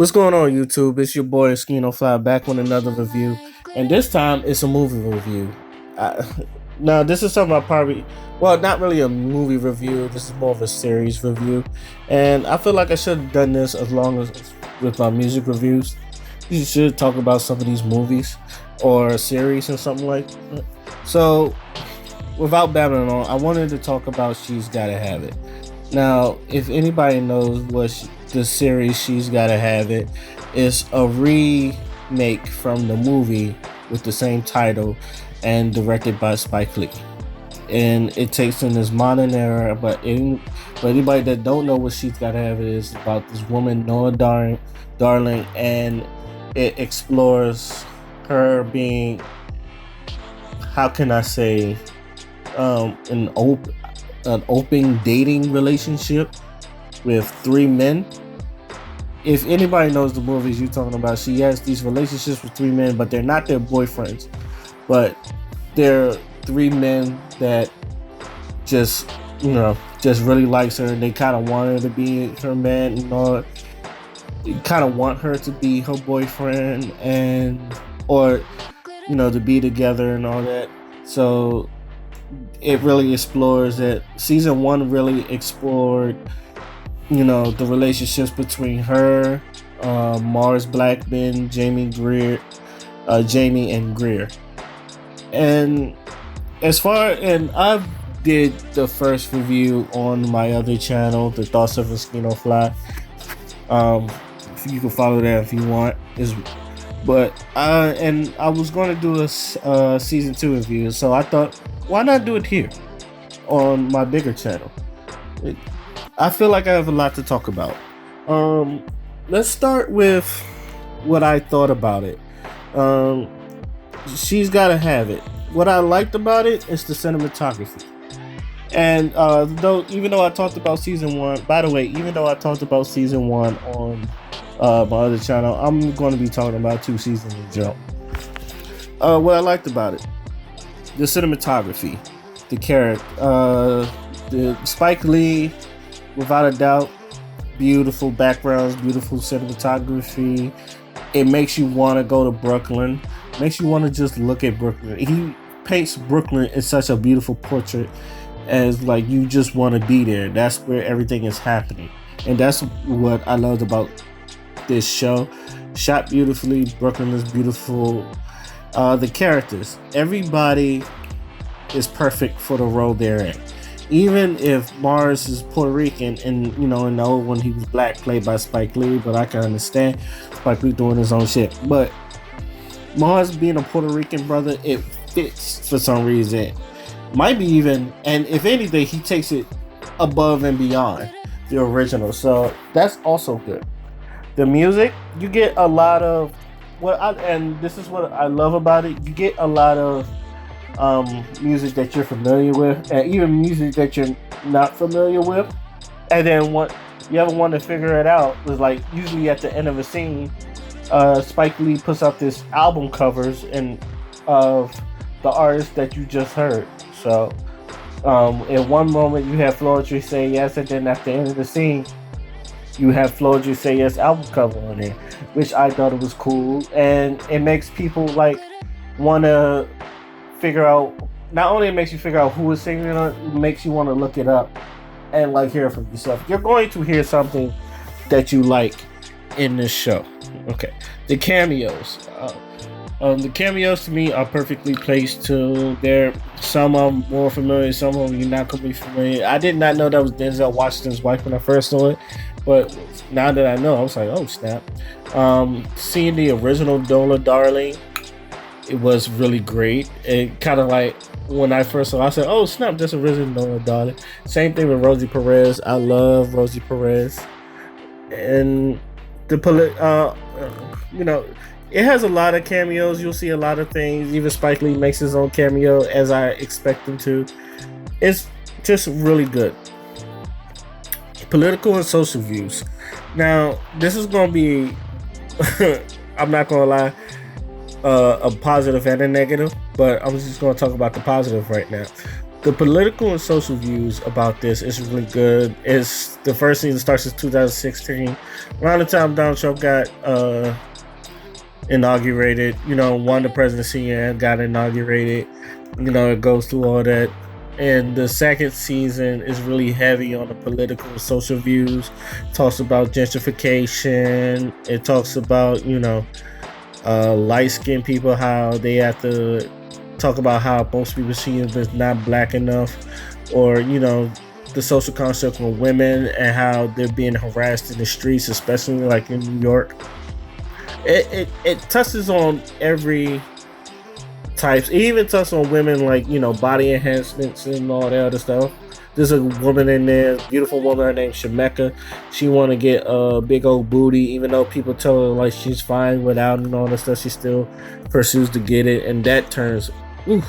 What's going on, YouTube? It's your boy Oscino back with another review, and this time it's a movie review. I, now, this is something I probably, well, not really a movie review. This is more of a series review, and I feel like I should have done this as long as with my music reviews. You should talk about some of these movies or a series or something like that. So, without babbling on, I wanted to talk about She's Gotta Have It. Now, if anybody knows what the series She's Gotta Have It is, a remake from the movie with the same title and directed by Spike Lee. And it takes in this modern era, but anybody that don't know what She's Gotta Have It is about this woman Noah Darling, and it explores her being, how can I say, an open dating relationship with three men. If anybody knows the movies you're talking about, she has these relationships with three men, but they're not their boyfriends, but they're three men that just really likes her, and they kind of want her to be her man, kind of want her to be her boyfriend, and or to be together and all that. So it really explores that. Season 1 really explored the relationships between her, Mars Blackman, Jamie and Greer. And I did the first review on my other channel, The Thoughts of Oscino Fly. You can follow that if you want. But I was going to do a season 2 review, so I thought, why not do it here on my bigger channel? I feel like I have a lot to talk about. Let's start with what I thought about it. She's Gotta Have It. What I liked about it is the cinematography. And even though I talked about season 1, by the way, even though I talked about season 1 on my other channel, I'm going to be talking about 2 seasons in jump. What I liked about it: the cinematography, the character, the Spike Lee, without a doubt, beautiful backgrounds, beautiful cinematography. It makes you want to go to Brooklyn. Makes you want to just look at Brooklyn. He paints Brooklyn in such a beautiful portrait, as like you just want to be there. That's where everything is happening, and that's what I loved about this show. Shot beautifully. Brooklyn is beautiful. The characters, everybody is perfect for the role they're in. Even if Mars is Puerto Rican, and in the old one he was black, played by Spike Lee, but I can understand Spike Lee doing his own shit. But Mars being a Puerto Rican brother, it fits for some reason. Might be even, and if anything, he takes it above and beyond the original. So that's also good. The music, you get a lot of and this is what I love about it. You get a lot of music that you're familiar with, and even music that you're not familiar with. And then what you ever want to figure it out is, like, usually at the end of a scene, Spike Lee puts out this album covers of the artists that you just heard. So in one moment you have Floetry Say Yes, and then at the end of the scene you have Floetry Say Yes album cover on there, which I thought it was cool, and it makes people like want to figure out. Not only it makes you figure out who is singing it, it makes you want to look it up and like hear it from yourself. You're going to hear something that you like in this show. Okay, the cameos. The cameos to me are perfectly placed too. Some of them more familiar, some of them you're not completely familiar. I did not know that was Denzel Washington's wife when I first saw it, but now that I know, I was like, oh snap. Seeing the original Noah Darling, it was really great. It kind of like, when I first saw it, I said, oh snap, that's original Noah Darling. Same thing with Rosie Perez. I love Rosie Perez. And it has a lot of cameos. You'll see a lot of things. Even Spike Lee makes his own cameo, as I expect him to. It's just really good. Political and social views. Now, this is going to be, I'm not going to lie, a positive and a negative, but I'm just going to talk about the positive right now. The political and social views about this is really good. It's the first season starts in 2016, around the time Donald Trump got inaugurated. Won the presidency and got inaugurated. It goes through all that. And the second season is really heavy on the political and social views. It talks about gentrification. It talks about, light skinned people, how they have to talk about how most people see them as not black enough, or, the social construct of women and how they're being harassed in the streets, especially like in New York. It touches on every types. It even touches on women, like, body enhancements and all that other stuff. There's a woman in there, beautiful woman, her name's Shemeka. She want to get a big old booty, even though people tell her like she's fine without and all that stuff. She still pursues to get it, and that turns oof.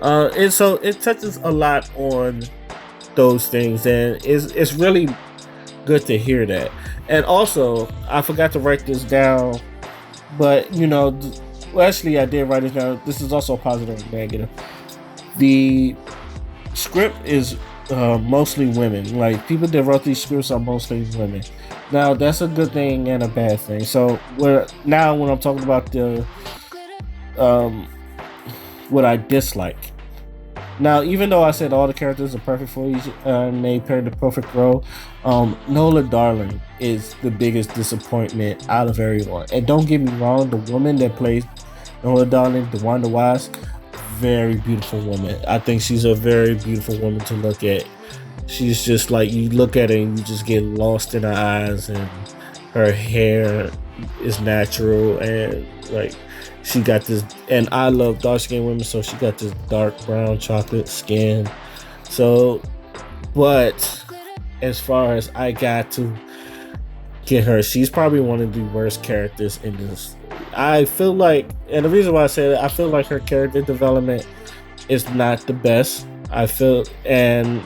And so it touches a lot on those things, and it's really good to hear that. And also, I forgot to write this down, but well, actually, I did write it down. This is also positive and negative. The script is mostly women. Like, people that wrote these scripts are mostly women. Now, that's a good thing and a bad thing. So, now when I'm talking about the what I dislike. Now, even though I said all the characters are perfect for each, and they played the perfect role, Nola Darling is the biggest disappointment out of everyone. And don't get me wrong, the woman that plays Nola Darling, DeWanda Wise, very beautiful woman. I think she's a very beautiful woman to look at. She's just like, you look at her and you just get lost in her eyes, and her hair is natural, and like, she got this, and I love dark skinned women, so she got this dark brown chocolate skin. So, but as far as I got to get her, she's probably one of the worst characters in this. I feel like, and the reason why I say that, I feel like her character development is not the best. I feel, and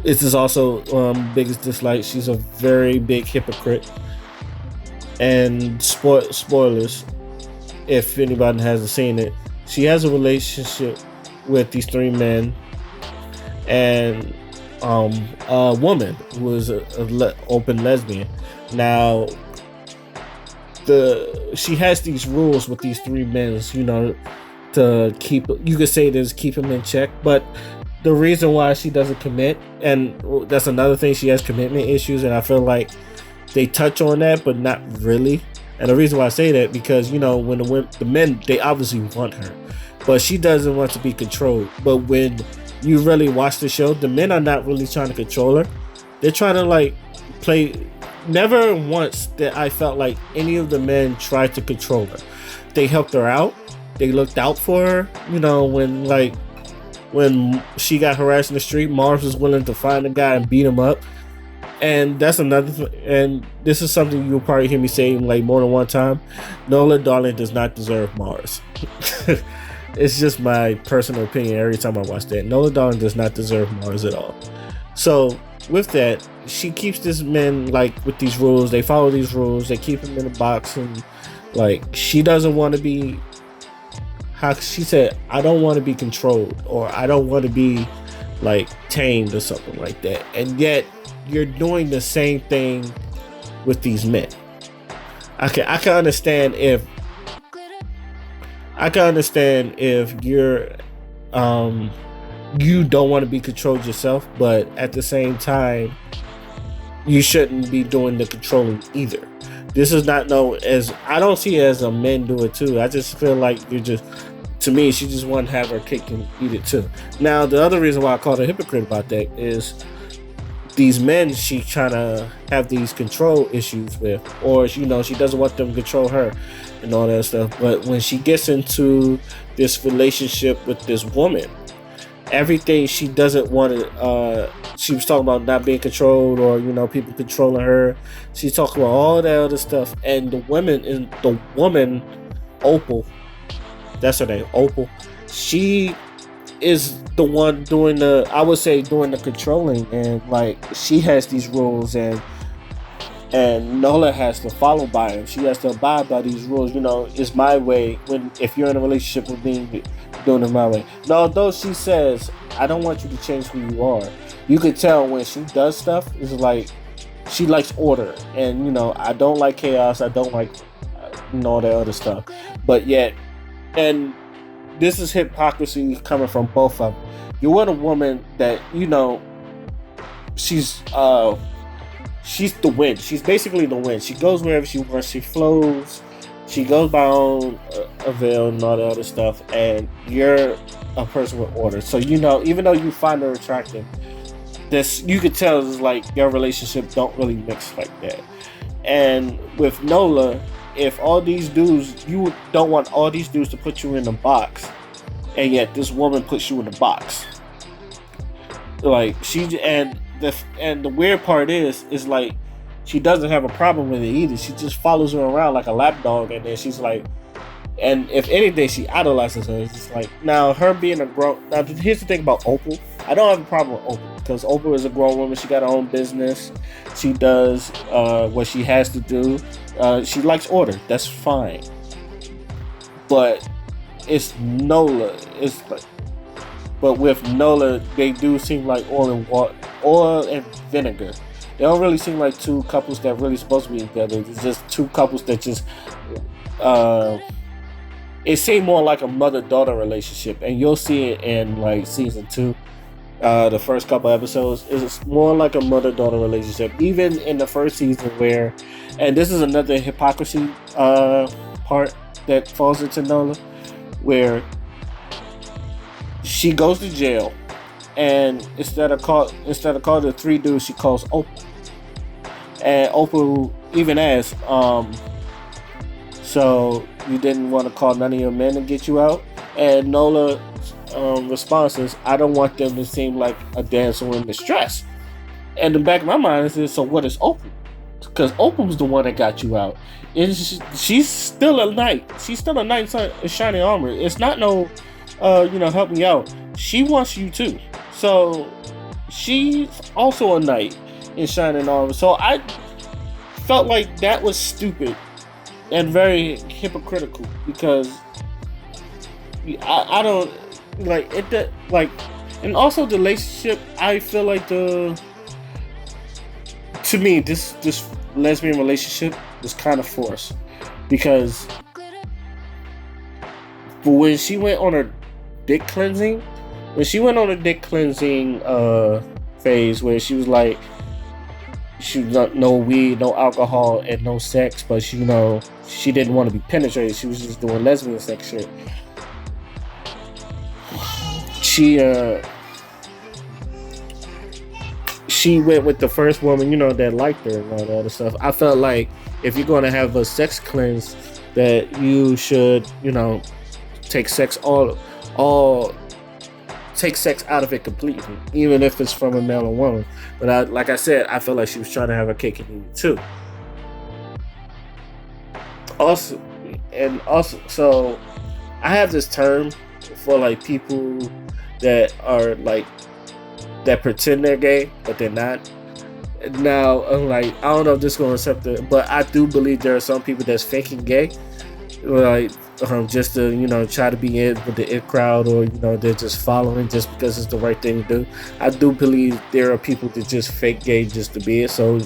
this is also biggest dislike. She's a very big hypocrite. And spoilers, if anybody hasn't seen it, she has a relationship with these three men and a woman who is a open lesbian. Now, she has these rules with these three men, to keep, you could say this, keep them in check. But the reason why she doesn't commit, and that's another thing, she has commitment issues, and I feel like they touch on that, but not really. And the reason why I say that, because, when the men, they obviously want her, but she doesn't want to be controlled. But when you really watch the show, the men are not really trying to control her. They're trying to, like, play. Never once that I felt like any of the men tried to control her. They helped her out. They looked out for her. When she got harassed in the street, Mars was willing to find a guy and beat him up. And that's another and this is something you'll probably hear me say like more than one time. Nola Darling does not deserve Mars. It's just my personal opinion every time I watch that. Nola Darling does not deserve Mars at all. So with that, she keeps these men, like, with these rules. They follow these rules. They keep them in a box, and like, she doesn't want to be, how she said, I don't want to be controlled, or I don't want to be like tamed or something like that. And yet you're doing the same thing with these men. I can understand if you're you don't want to be controlled yourself, but at the same time you shouldn't be doing the controlling either. This is not as, I don't see it as a men do it too. I just feel like to me, she just want to have her cake and eat it too. Now, the other reason why I called her a hypocrite about that is these men she trying to have these control issues with, or she doesn't want them to control her and all that stuff. But when she gets into this relationship with this woman, everything she doesn't want to, she was talking about not being controlled, or people controlling her. She's talking about all that other stuff, and the woman Opal, that's her name, Opal, she is the one doing the controlling, and like, she has these rules, and and Nola has to follow by him. She has to abide by these rules. It's my way. When if you're in a relationship with me, doing it my way. Now, although she says, "I don't want you to change who you are," you can tell when she does stuff. It's like she likes order, and I don't like chaos. I don't like all that other stuff. But yet, and this is hypocrisy coming from both of them. You're with a woman that she's the wind. She's basically the wind. She goes wherever she wants. She flows. She goes by her own avail and all the other stuff. And you're a person with order. So even though you find her attractive, this you could tell is like your relationship don't really mix like that. And with Nola, if all these dudes, you don't want all these dudes to put you in a box, and yet this woman puts you in a box. Like and the weird part is like she doesn't have a problem with it either. She just follows her around like a lapdog, and then she's like, and if anything, she idolizes her. It's just like, now her being a grown. Now here's the thing about Opal. I don't have a problem with Opal because Opal is a grown woman. She got her own business. She does what she has to do. She likes order. That's fine. But it's Nola. But with Nola, they do seem like oil and vinegar. They don't really seem like two couples that really supposed to be together. It's just two couples that just. It seemed more like a mother-daughter relationship, and you'll see it in like season 2. The first couple episodes is more like a mother-daughter relationship. Even in the first season, where, and this is another hypocrisy part that falls into Nola, where she goes to jail, and instead of calling the 3 dudes, she calls Opal, and Opal even asks, so you didn't want to call none of your men to get you out? And Nola response is, I don't want them to seem like a damsel in distress. And the back of my mind is, so what is Opal? Because Opal's the one that got you out. She's still a knight. She's still a knight in shining armor. It's not no, help me out. She wants you too. So she's also a knight in shining armor. So I felt like that was stupid and very hypocritical, because I don't like it. That like, and also the relationship. I feel like to me this lesbian relationship is kind of forced, because when she went on her dick cleansing, phase, where she was like, she was no weed, no alcohol, and no sex, but she didn't want to be penetrated. She was just doing lesbian sex shit. She went with the first woman, that liked her and all that other stuff. I felt like if you're going to have a sex cleanse, that you should, take sex take sex out of it completely, even if it's from a male or woman. But like I said, I feel like she was trying to have her cake and eat it too. Also, so I have this term for like people that are like, that pretend they're gay but they're not. Now, I'm like, I don't know if this is going to accept it, but I do believe there are some people that's faking gay, like just to try to be in with the it crowd, or they're just following just because it's the right thing to do. I do believe there are people that just fake gay just to be it, so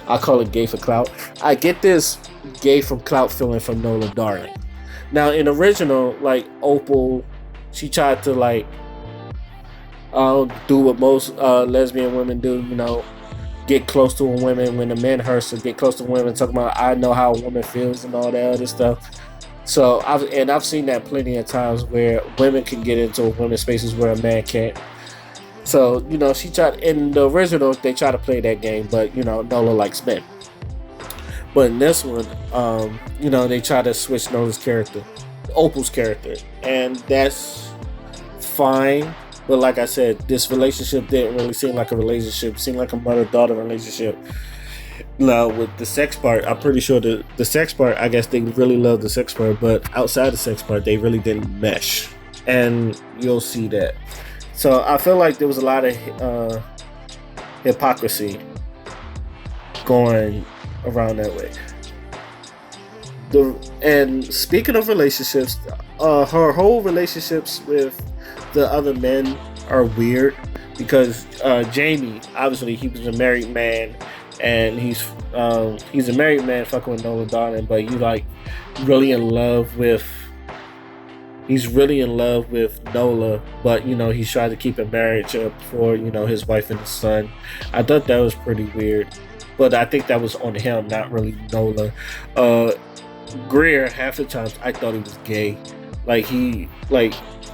I call it gay for clout. I get this gay from clout feeling from Nola Darling. Now in original, like Opal, she tried to like do what most lesbian women do, get close to a woman when the men hurts her, get close to women, talking about I know how a woman feels and all that other stuff. So I've seen that plenty of times where women can get into women's spaces where a man can't. So she tried, in the original they try to play that game, but Nola likes men. But in this one, they try to switch Nola's character, Opal's character, and that's fine. But like I said, this relationship didn't really seem like a relationship. It seemed like a mother-daughter relationship. Now, with the sex part, I'm pretty sure the sex part, I guess they really love the sex part, but outside the sex part, they really didn't mesh. And you'll see that. So I feel like there was a lot of hypocrisy going around that way. And speaking of relationships, her whole relationships with the other men are weird because Jamie, obviously, he was a married man, and he's a married man fucking with Nola Darling, but you like really in love with. He's really in love with Nola, but he's trying to keep a marriage up for his wife and his son. I thought that was pretty weird, but I think that was on him, not really Nola. Uh, Greer, half the times I thought he was gay.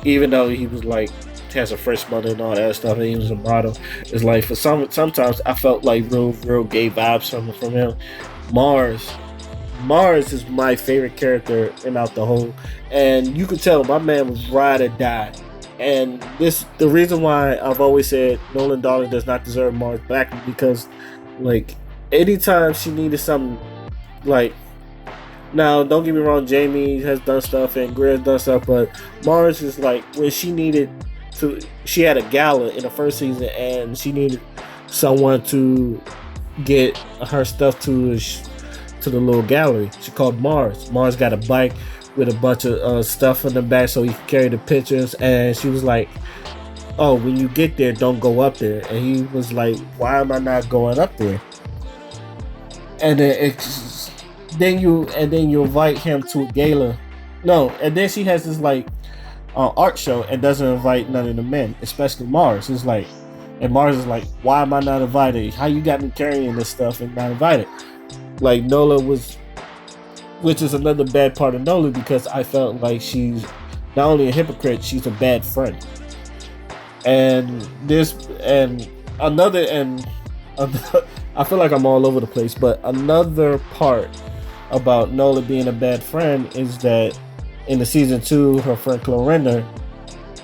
Even though he was like has a French mother and all that stuff, and he was a model. It's like sometimes I felt like real gay vibes from him. Mars. Mars is my favorite character in Out the Hole, and you could tell my man was ride or die. And the reason why I've always said Nolan Darling does not deserve Mars back is because, like, anytime she needed something, like, now don't get me wrong, Jamie has done stuff and Greer has done stuff, but Mars is like when she needed to. She had a gala in the first season, and she needed someone to get her stuff to the little gallery. She called Mars. Mars got a bike with a bunch of stuff in the back so he could carry the pictures, and she was like, oh, when you get there, don't go up there. And he was like, why am I not going up there? And then you invite him to a gala. No, and then she has this like art show and doesn't invite none of the men, especially Mars. It's like, and Mars is like, why am I not invited? How you got me carrying this stuff and not invited? Like Nola was, which is another bad part of Nola, because I felt like she's not only a hypocrite, she's a bad friend. And I feel like I'm all over the place, but another part about Nola being a bad friend is that in the season 2, her friend Clorinda,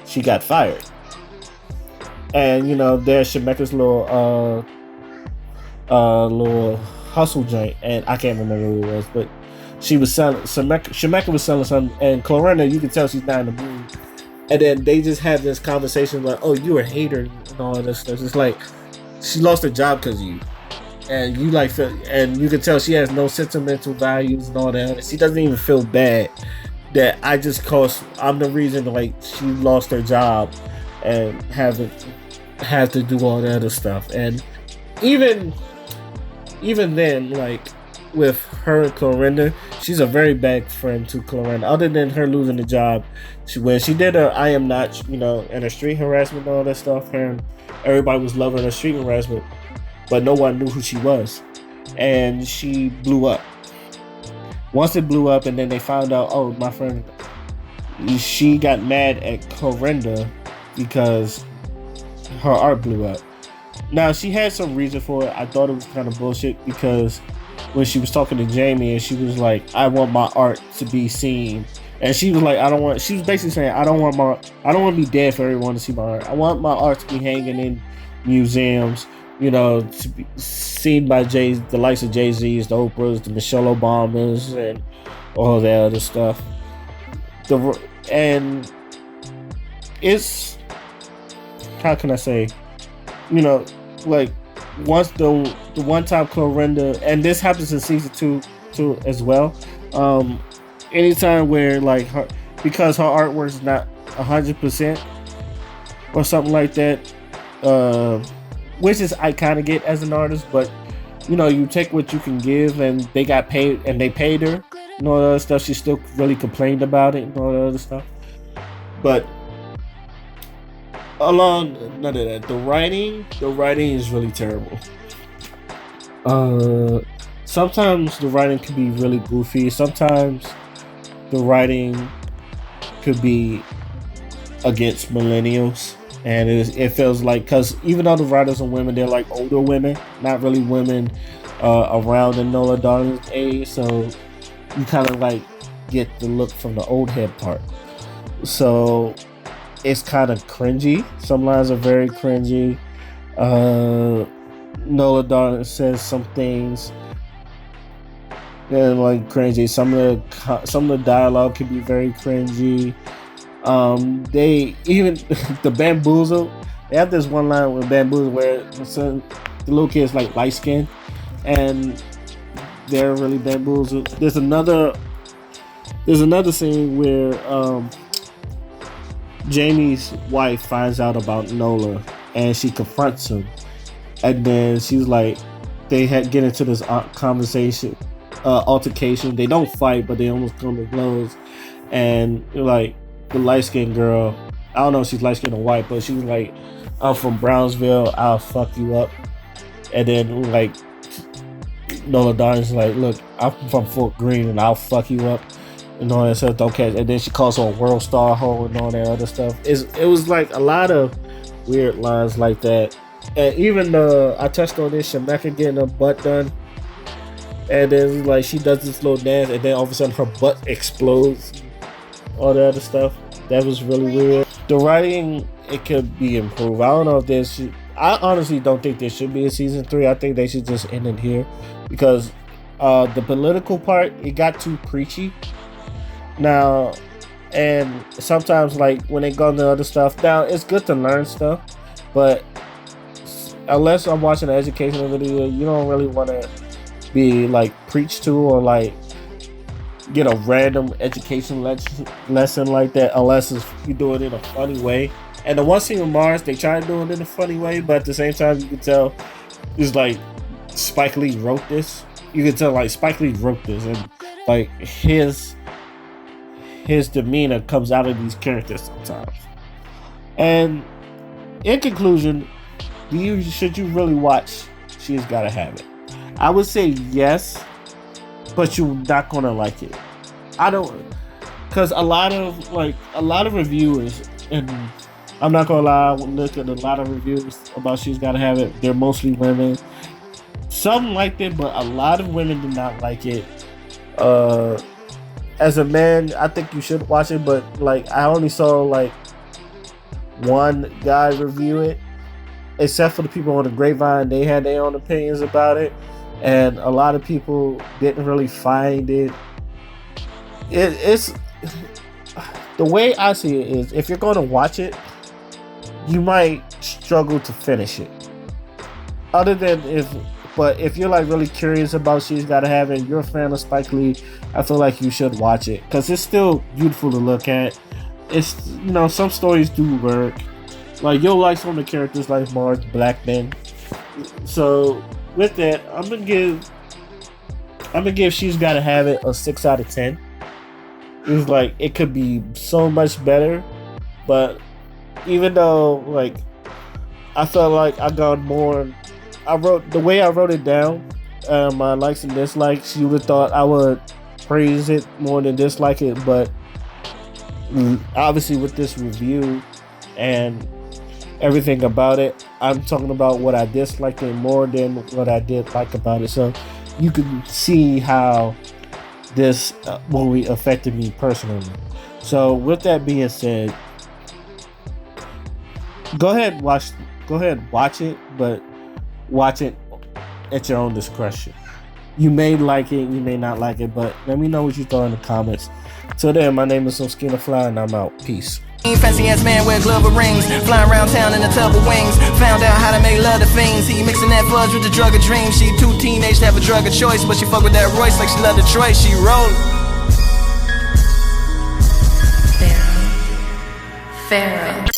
she got fired. And there's Shemeka's little hustle joint, and I can't remember who it was, but she was selling Shemeka was selling something, and Clorinda, you can tell she's not in the mood. And then they just have this conversation like, oh, you're a hater and all this stuff. It's like she lost her job because of you. And you and you can tell she has no sentimental values and all that. And she doesn't even feel bad that I'm the reason like she lost her job and have to do all that other stuff. And even then, like with her and Clorinda, she's a very bad friend to Clorinda. Other than her losing the job, when she did her I Am Not, and her street harassment and all that stuff, and everybody was loving her street harassment, but no one knew who she was, and she blew up. Once it blew up, and then they found out, oh, my friend, she got mad at Clorinda because her art blew up. Now, she had some reason for it. I thought it was kind of bullshit because when she was talking to Jamie and she was like, I want my art to be seen. And she was like, she was basically saying, I don't want to be dead for everyone to see my art. I want my art to be hanging in museums, to be seen by the likes of Jay-Z's, the Oprahs, the Michelle Obamas, and all that other stuff. And it's, how can I say, like once the one time Clorinda, and this happens in season 2 as well. Anytime where like because her artwork is not 100% or something like that, which is I kind of get as an artist, but you take what you can give, and they got paid, and they paid her and all that other stuff. She still really complained about it and all that other stuff. But along none of that, the writing is really terrible. Sometimes the writing can be really goofy. Sometimes the writing could be against millennials, and it feels like, because even though the writers are women, they're like older women, not really women around the Nola Darling's age, so you kind of like get the look from the old head part. So it's kind of cringy. Some lines are very cringy. Nola Darling says some things that are like cringy. Some of the dialogue can be very cringy. They even the Bamboozle. They have this one line with Bamboozle where the little kid's like light skinned, and they're really bamboozled. There's another scene where Jamie's wife finds out about Nola and she confronts him, and then she's like, they get into this altercation. They don't fight, but they almost come to blows. And like the light skinned girl, I don't know if she's light skinned or white, but she's like, I'm from Brownsville, I'll fuck you up. And then like Nola Darling's like, look, I'm from Fort Greene and I'll fuck you up and all that stuff. Don't catch. And then she calls her a world star hoe and all that other stuff. It was like a lot of weird lines like that. And even I touched on this, Shemeka getting her butt done, and then like she does this little dance, and then all of a sudden her butt explodes. All that other stuff that was really weird. The writing, it could be improved. I don't know if I honestly don't think there should be a season 3. I think they should just end it here because the political part, it got too preachy now, and sometimes like when they go into other stuff, now it's good to learn stuff, but unless I'm watching an educational video, you don't really want to be like preached to or like get a random education lesson like that, unless you do it in a funny way. And the one scene with Mars, they try to do it in a funny way, but at the same time, you can tell it's like Spike Lee wrote this. You can tell like Spike Lee wrote this, and like his demeanor comes out of these characters sometimes. And in conclusion, should you really watch She's Gotta Have It? I would say yes, but you're not gonna like it. Because a lot of reviewers, and I'm not gonna lie, I look at a lot of reviews about She's Gotta Have It. They're mostly women. Some liked it, but a lot of women did not like it. As a man, I think you should watch it, but like I only saw like one guy review it, except for the people on the Grapevine. They had their own opinions about it, and a lot of people didn't really find it. It's the way I see it is, if you're going to watch it, you might struggle to finish it. But if you're like really curious about She's Gotta Have It, you're a fan of Spike Lee, I feel like you should watch it because it's still beautiful to look at. It's, some stories do work. Like you'll like some of the characters like Mars Blackman. So with that, I'm gonna give She's Gotta Have It a 6 out of 10. It's like it could be so much better, but even though like I felt like I got more. I wrote it down, my likes and dislikes. You would have thought I would praise it more than dislike it, but obviously with this review and everything about it, I'm talking about what I disliked it more than what I did like about it. So you can see how this movie affected me personally. So with that being said, go ahead watch it, but watch it at your own discretion. You may like it, you may not like it, but let me know what you thought in the comments. Till then, my name is Oscino and I'm out. Peace. Fancy ass man wear glove with rings, flying around town in a tub of wings. Found out how to make love to fiends. He mixing that fudge with the drug of dreams. She too teenage to have a drug of choice, but she fuck with that Royce like she love Detroit. She rollin'. Pharaoh.